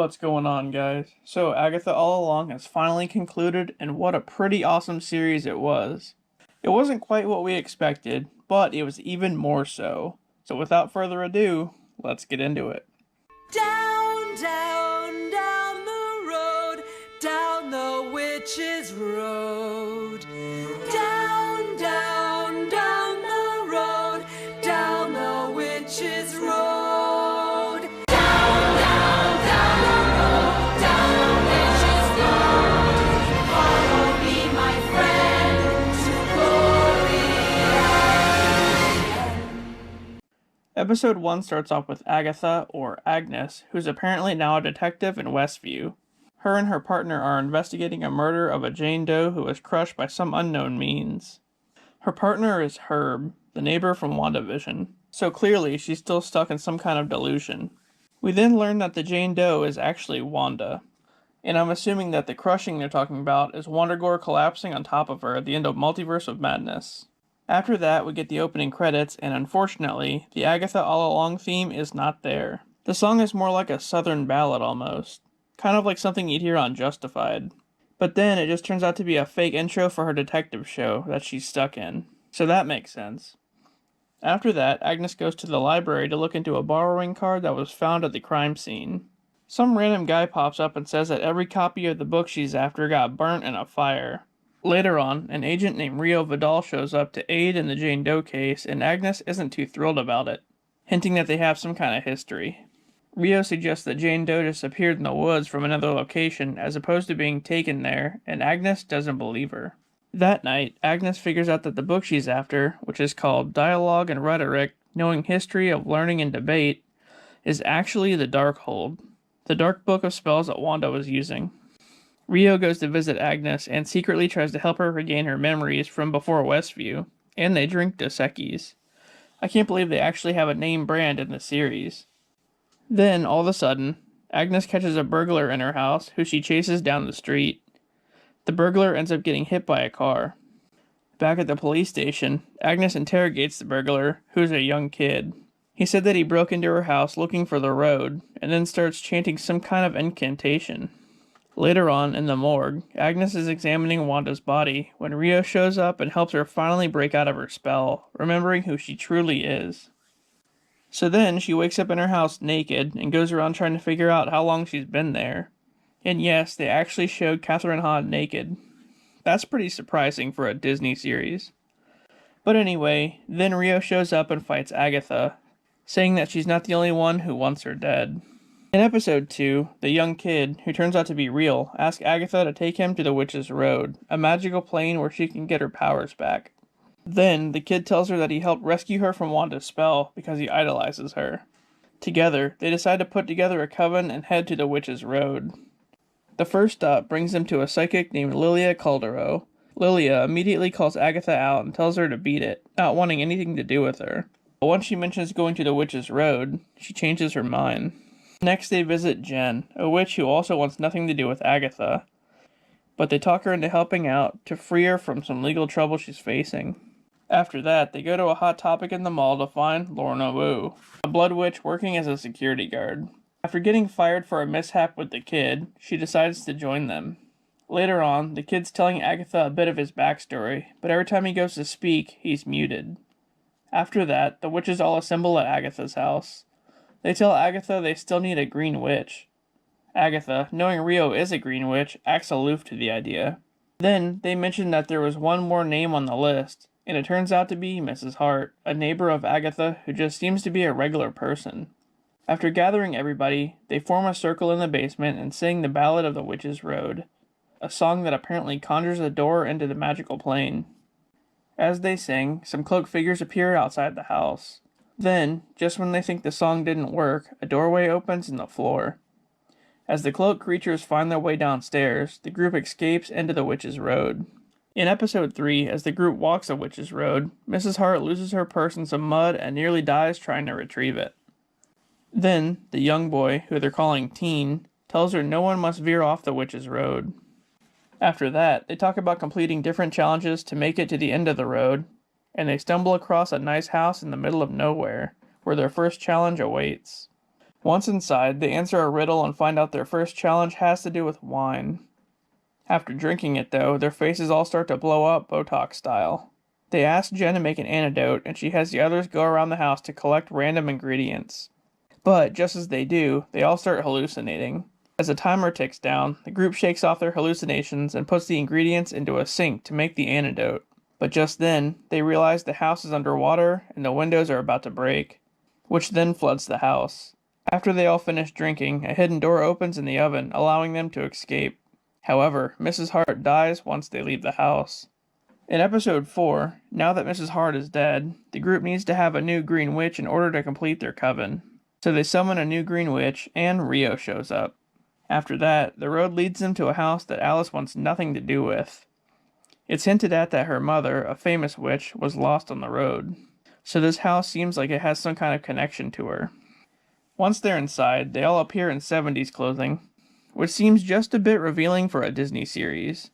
What's going on, guys? So, Agatha All Along has finally concluded, and what a pretty awesome series it was. It wasn't quite what we expected, but it was even more so. So, without further ado, let's get into it. Down, down, down the road, down the witch's road. Down, down, down the road, down the witch's road. Episode 1 starts off with Agatha, or Agnes, who's apparently now a detective in Westview. Her and her partner are investigating a murder of a Jane Doe who was crushed by some unknown means. Her partner is Herb, the neighbor from WandaVision, so clearly she's still stuck in some kind of delusion. We then learn that the Jane Doe is actually Wanda, and I'm assuming that the crushing they're talking about is Wandagore collapsing on top of her at the end of Multiverse of Madness. After that, we get the opening credits, and unfortunately, the Agatha All Along theme is not there. The song is more like a southern ballad almost, kind of like something you'd hear on Justified. But then it just turns out to be a fake intro for her detective show that she's stuck in, so that makes sense. After that, Agnes goes to the library to look into a borrowing card that was found at the crime scene. Some random guy pops up and says that every copy of the book she's after got burnt in a fire. Later on, an agent named Rio Vidal shows up to aid in the Jane Doe case, and Agnes isn't too thrilled about it, hinting that they have some kind of history. Rio suggests that Jane Doe disappeared in the woods from another location as opposed to being taken there, and Agnes doesn't believe her. That night, Agnes figures out that the book she's after, which is called Dialogue and Rhetoric, Knowing History of Learning and Debate, is actually the Darkhold, the dark book of spells that Wanda was using. Rio goes to visit Agnes and secretly tries to help her regain her memories from before Westview, and they drink Dos Equis. I can't believe they actually have a name brand in the series. Then, all of a sudden, Agnes catches a burglar in her house who she chases down the street. The burglar ends up getting hit by a car. Back at the police station, Agnes interrogates the burglar, who's a young kid. He said that he broke into her house looking for the road, and then starts chanting some kind of incantation. Later on, in the morgue, Agnes is examining Wanda's body when Rio shows up and helps her finally break out of her spell, remembering who she truly is. So then, she wakes up in her house naked and goes around trying to figure out how long she's been there. And yes, they actually showed Catherine Hahn naked. That's pretty surprising for a Disney series. But anyway, then Rio shows up and fights Agatha, saying that she's not the only one who wants her dead. In episode 2, the young kid, who turns out to be real, asks Agatha to take him to the Witch's Road, a magical plane where she can get her powers back. Then, the kid tells her that he helped rescue her from Wanda's spell because he idolizes her. Together, they decide to put together a coven and head to the Witch's Road. The first stop brings them to a psychic named Lilia Caldero. Lilia immediately calls Agatha out and tells her to beat it, not wanting anything to do with her. But once she mentions going to the Witch's Road, she changes her mind. Next, they visit Jen, a witch who also wants nothing to do with Agatha, but they talk her into helping out to free her from some legal trouble she's facing. After that, they go to a Hot Topic in the mall to find Lorna Wu, a blood witch working as a security guard. After getting fired for a mishap with the kid, she decides to join them. Later on, the kid's telling Agatha a bit of his backstory, but every time he goes to speak, he's muted. After that, the witches all assemble at Agatha's house. They tell Agatha they still need a green witch. Agatha, knowing Rio is a green witch, acts aloof to the idea. Then, they mention that there was one more name on the list, and it turns out to be Mrs. Hart, a neighbor of Agatha who just seems to be a regular person. After gathering everybody, they form a circle in the basement and sing the Ballad of the Witch's Road, a song that apparently conjures a door into the magical plane. As they sing, some cloaked figures appear outside the house. Then, just when they think the song didn't work, a doorway opens in the floor. As the cloaked creatures find their way downstairs, the group escapes into the Witch's Road. In episode 3, as the group walks the Witch's Road, Mrs. Hart loses her purse in some mud and nearly dies trying to retrieve it. Then, the young boy, who they're calling Teen, tells her no one must veer off the Witch's Road. After that, they talk about completing different challenges to make it to the end of the road, and they stumble across a nice house in the middle of nowhere, where their first challenge awaits. Once inside, they answer a riddle and find out their first challenge has to do with wine. After drinking it, though, their faces all start to blow up Botox style. They ask Jen to make an antidote, and she has the others go around the house to collect random ingredients. But, just as they do, they all start hallucinating. As the timer ticks down, the group shakes off their hallucinations and puts the ingredients into a sink to make the antidote. But just then, they realize the house is underwater and the windows are about to break, which then floods the house. After they all finish drinking, a hidden door opens in the oven, allowing them to escape. However, Mrs. Hart dies once they leave the house. In episode 4, now that Mrs. Hart is dead, the group needs to have a new green witch in order to complete their coven. So they summon a new green witch, and Rio shows up. After that, the road leads them to a house that Alice wants nothing to do with. It's hinted at that her mother, a famous witch, was lost on the road. So this house seems like it has some kind of connection to her. Once they're inside, they all appear in 70s clothing, which seems just a bit revealing for a Disney series.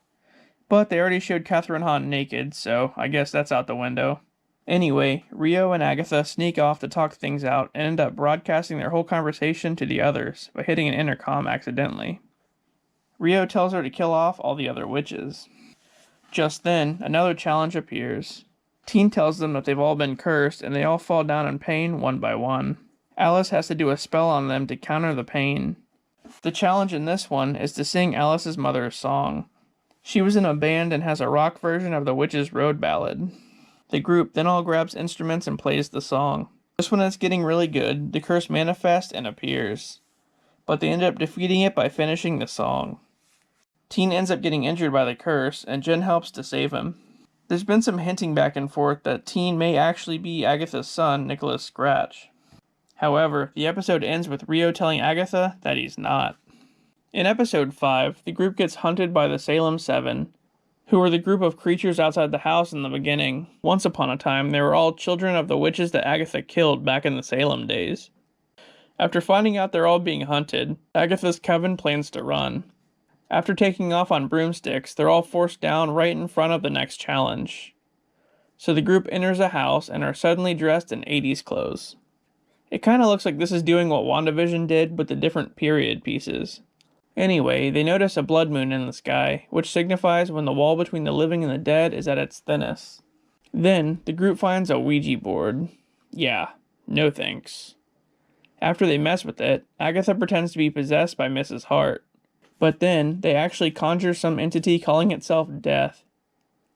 But they already showed Catherine Hahn naked, so I guess that's out the window. Anyway, Rio and Agatha sneak off to talk things out and end up broadcasting their whole conversation to the others by hitting an intercom accidentally. Rio tells her to kill off all the other witches. Just then, another challenge appears. Teen tells them that they've all been cursed and they all fall down in pain one by one. Alice has to do a spell on them to counter the pain. The challenge in this one is to sing Alice's mother's song. She was in a band and has a rock version of the Witch's Road Ballad. The group then all grabs instruments and plays the song. Just when it's getting really good, the curse manifests and appears. But they end up defeating it by finishing the song. Teen ends up getting injured by the curse, and Jen helps to save him. There's been some hinting back and forth that Teen may actually be Agatha's son, Nicholas Scratch. However, the episode ends with Rio telling Agatha that he's not. In episode 5, the group gets hunted by the Salem 7, who were the group of creatures outside the house in the beginning. Once upon a time, they were all children of the witches that Agatha killed back in the Salem days. After finding out they're all being hunted, Agatha's coven plans to run. After taking off on broomsticks, they're all forced down right in front of the next challenge. So the group enters a house and are suddenly dressed in 80s clothes. It kinda looks like this is doing what WandaVision did with the different period pieces. Anyway, they notice a blood moon in the sky, which signifies when the wall between the living and the dead is at its thinnest. Then, the group finds a Ouija board. Yeah, no thanks. After they mess with it, Agatha pretends to be possessed by Mrs. Hart. But then, they actually conjure some entity calling itself Death,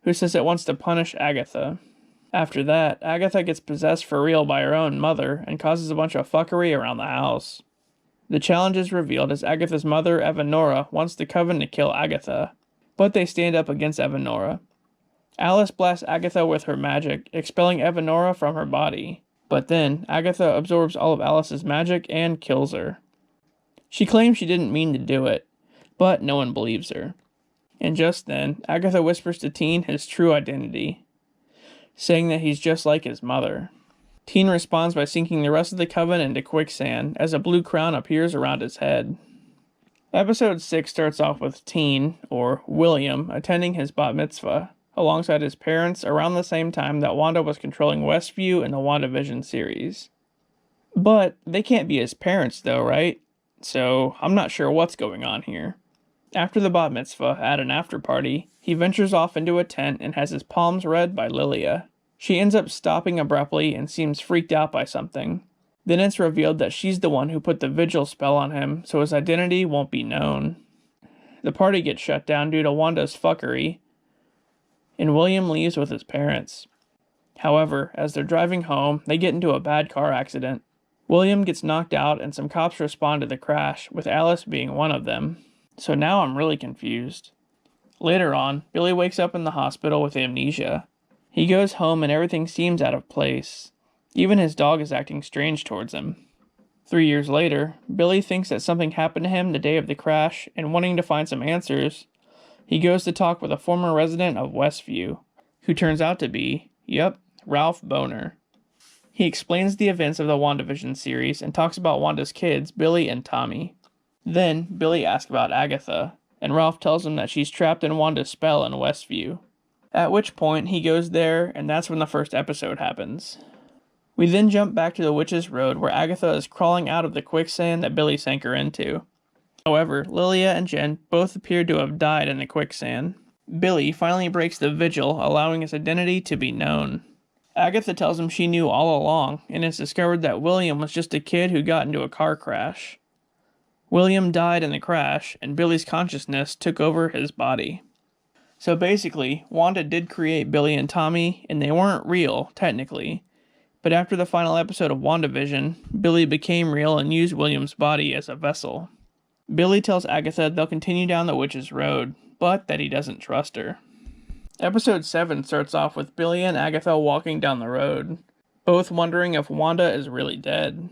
who says it wants to punish Agatha. After that, Agatha gets possessed for real by her own mother and causes a bunch of fuckery around the house. The challenge is revealed as Agatha's mother, Evanora, wants the coven to kill Agatha, but they stand up against Evanora. Alice blasts Agatha with her magic, expelling Evanora from her body, but then Agatha absorbs all of Alice's magic and kills her. She claims she didn't mean to do it, but no one believes her. And just then, Agatha whispers to Teen his true identity, saying that he's just like his mother. Teen responds by sinking the rest of the coven into quicksand as a blue crown appears around his head. Episode 6 starts off with Teen, or William, attending his bat mitzvah, alongside his parents around the same time that Wanda was controlling Westview in the WandaVision series. But they can't be his parents though, right? So I'm not sure what's going on here. After the bat mitzvah, at an after party, he ventures off into a tent and has his palms read by Lilia. She ends up stopping abruptly and seems freaked out by something. Then it's revealed that she's the one who put the vigil spell on him, so his identity won't be known. The party gets shut down due to Wanda's fuckery, and William leaves with his parents. However, as they're driving home, they get into a bad car accident. William gets knocked out and some cops respond to the crash, with Alice being one of them. So now I'm really confused. Later on, Billy wakes up in the hospital with amnesia. He goes home and everything seems out of place. Even his dog is acting strange towards him. 3 years later, Billy thinks that something happened to him the day of the crash, and wanting to find some answers, he goes to talk with a former resident of Westview, who turns out to be, Ralph Boner. He explains the events of the WandaVision series and talks about Wanda's kids, Billy and Tommy. Then, Billy asks about Agatha, and Ralph tells him that she's trapped in Wanda's spell in Westview. At which point, he goes there, and that's when the first episode happens. We then jump back to the Witch's Road where Agatha is crawling out of the quicksand that Billy sank her into. However, Lilia and Jen both appear to have died in the quicksand. Billy finally breaks the vigil, allowing his identity to be known. Agatha tells him she knew all along, and it's discovered that William was just a kid who got into a car crash. William died in the crash, and Billy's consciousness took over his body. So basically, Wanda did create Billy and Tommy, and they weren't real, technically. But after the final episode of WandaVision, Billy became real and used William's body as a vessel. Billy tells Agatha they'll continue down the Witch's Road, but that he doesn't trust her. Episode 7 starts off with Billy and Agatha walking down the road, both wondering if Wanda is really dead.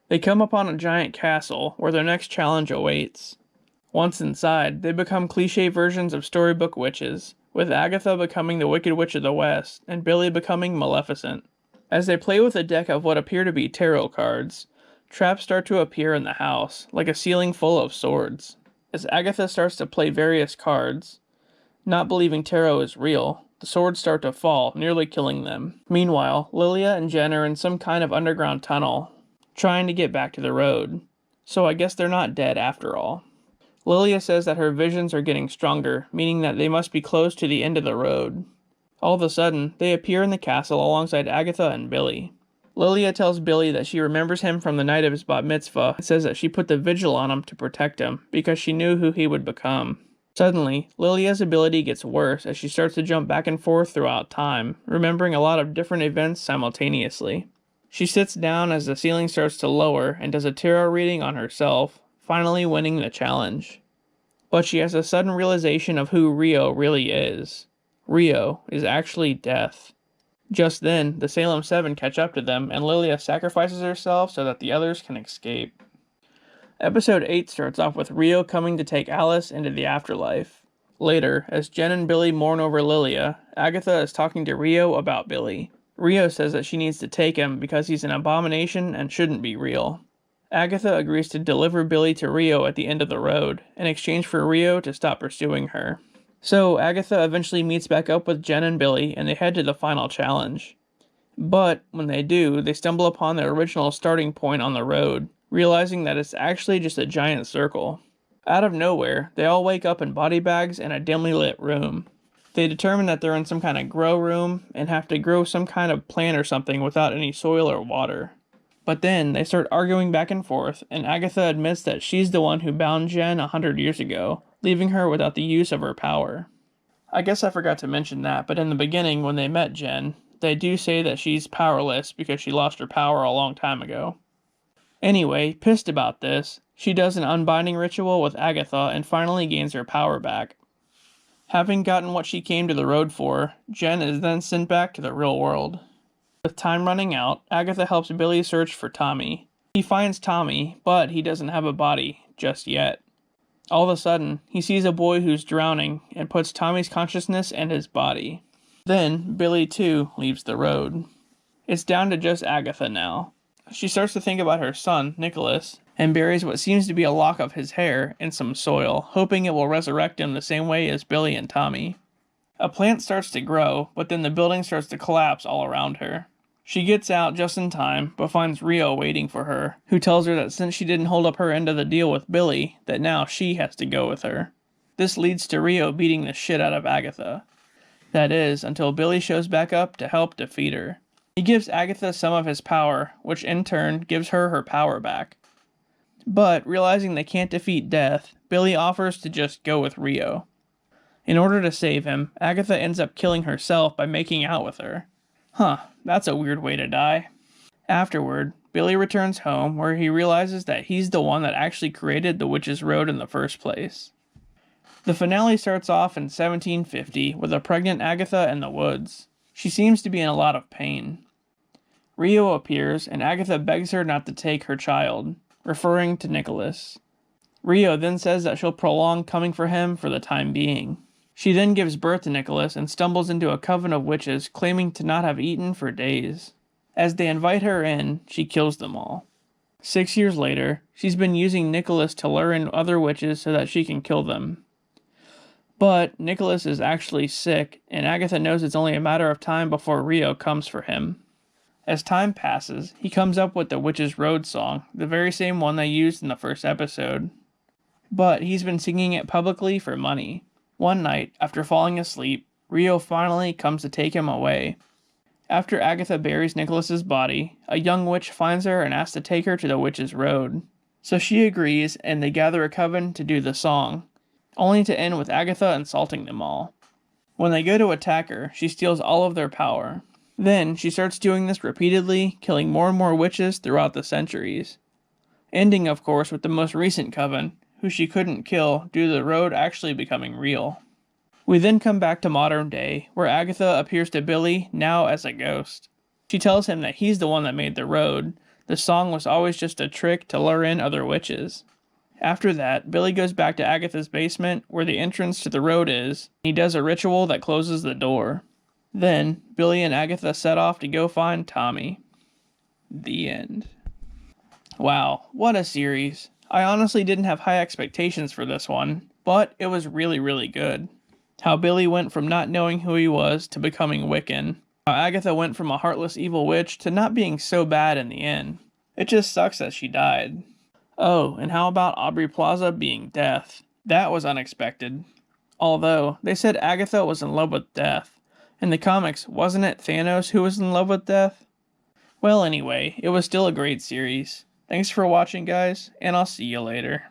They come upon a giant castle where their next challenge awaits. Once inside, they become cliché versions of storybook witches, with Agatha becoming the Wicked Witch of the West and Billy becoming Maleficent. As they play with a deck of what appear to be tarot cards, traps start to appear in the house, like a ceiling full of swords. As Agatha starts to play various cards, not believing tarot is real, the swords start to fall, nearly killing them. Meanwhile, Lilia and Jen are in some kind of underground tunnel, trying to get back to the road. So I guess they're not dead after all. Lilia says that her visions are getting stronger, meaning that they must be close to the end of the road. All of a sudden, they appear in the castle alongside Agatha and Billy. Lilia tells Billy that she remembers him from the night of his bat mitzvah and says that she put the vigil on him to protect him because she knew who he would become. Suddenly, Lilia's ability gets worse as she starts to jump back and forth throughout time, remembering a lot of different events simultaneously. She sits down as the ceiling starts to lower and does a tarot reading on herself, finally winning the challenge. But she has a sudden realization of who Rio really is. Rio is actually death. Just then, the Salem Seven catch up to them and Lilia sacrifices herself so that the others can escape. Episode 8 starts off with Rio coming to take Alice into the afterlife. Later, as Jen and Billy mourn over Lilia, Agatha is talking to Rio about Billy. Rio says that she needs to take him because he's an abomination and shouldn't be real. Agatha agrees to deliver Billy to Rio at the end of the road, in exchange for Rio to stop pursuing her. So Agatha eventually meets back up with Jen and Billy and they head to the final challenge. But when they do, they stumble upon their original starting point on the road, realizing that it's actually just a giant circle. Out of nowhere, they all wake up in body bags in a dimly lit room. They determine that they're in some kind of grow room and have to grow some kind of plant or something without any soil or water. But then they start arguing back and forth, and Agatha admits that she's the one who bound Jen 100 years ago, leaving her without the use of her power. I guess I forgot to mention that, but in the beginning when they met Jen, they do say that she's powerless because she lost her power a long time ago. Anyway, pissed about this, she does an unbinding ritual with Agatha and finally gains her power back. Having gotten what she came to the road for, Jen is then sent back to the real world. With time running out, Agatha helps Billy search for Tommy. He finds Tommy, but he doesn't have a body, just yet. All of a sudden, he sees a boy who's drowning and puts Tommy's consciousness in his body. Then, Billy too leaves the road. It's down to just Agatha now. She starts to think about her son, Nicholas, and buries what seems to be a lock of his hair in some soil, hoping it will resurrect him the same way as Billy and Tommy. A plant starts to grow, but then the building starts to collapse all around her. She gets out just in time, but finds Rio waiting for her, who tells her that since she didn't hold up her end of the deal with Billy, that now she has to go with her. This leads to Rio beating the shit out of Agatha. That is, until Billy shows back up to help defeat her. He gives Agatha some of his power, which in turn gives her her power back. But, realizing they can't defeat death, Billy offers to just go with Rio. In order to save him, Agatha ends up killing herself by making out with her. That's a weird way to die. Afterward, Billy returns home where he realizes that he's the one that actually created the Witch's Road in the first place. The finale starts off in 1750 with a pregnant Agatha in the woods. She seems to be in a lot of pain. Rio appears and Agatha begs her not to take her child, referring to Nicholas. Rio then says that she'll prolong coming for him for the time being. She then gives birth to Nicholas and stumbles into a coven of witches claiming to not have eaten for days. As they invite her in, she kills them all. 6 years later, she's been using Nicholas to lure in other witches so that she can kill them. But Nicholas is actually sick, and Agatha knows it's only a matter of time before Rio comes for him. As time passes, he comes up with the Witch's Road song, the very same one they used in the first episode. But he's been singing it publicly for money. One night, after falling asleep, Rio finally comes to take him away. After Agatha buries Nicholas's body, a young witch finds her and asks to take her to the Witch's Road. So she agrees, and they gather a coven to do the song, only to end with Agatha insulting them all. When they go to attack her, she steals all of their power. Then she starts doing this repeatedly, killing more and more witches throughout the centuries. Ending, of course, with the most recent coven, who she couldn't kill due to the road actually becoming real. We then come back to modern day, where Agatha appears to Billy, now as a ghost. She tells him that he's the one that made the road. The song was always just a trick to lure in other witches. After that, Billy goes back to Agatha's basement, where the entrance to the road is. He does a ritual that closes the door. Then, Billy and Agatha set off to go find Tommy. The end. Wow, what a series. I honestly didn't have high expectations for this one, but it was really, really good. How Billy went from not knowing who he was to becoming Wiccan. How Agatha went from a heartless evil witch to not being so bad in the end. It just sucks that she died. Oh, and how about Aubrey Plaza being Death? That was unexpected. Although, they said Agatha was in love with Death. In the comics, wasn't it Thanos who was in love with Death? Well, anyway, it was still a great series. Thanks for watching, guys, and I'll see you later.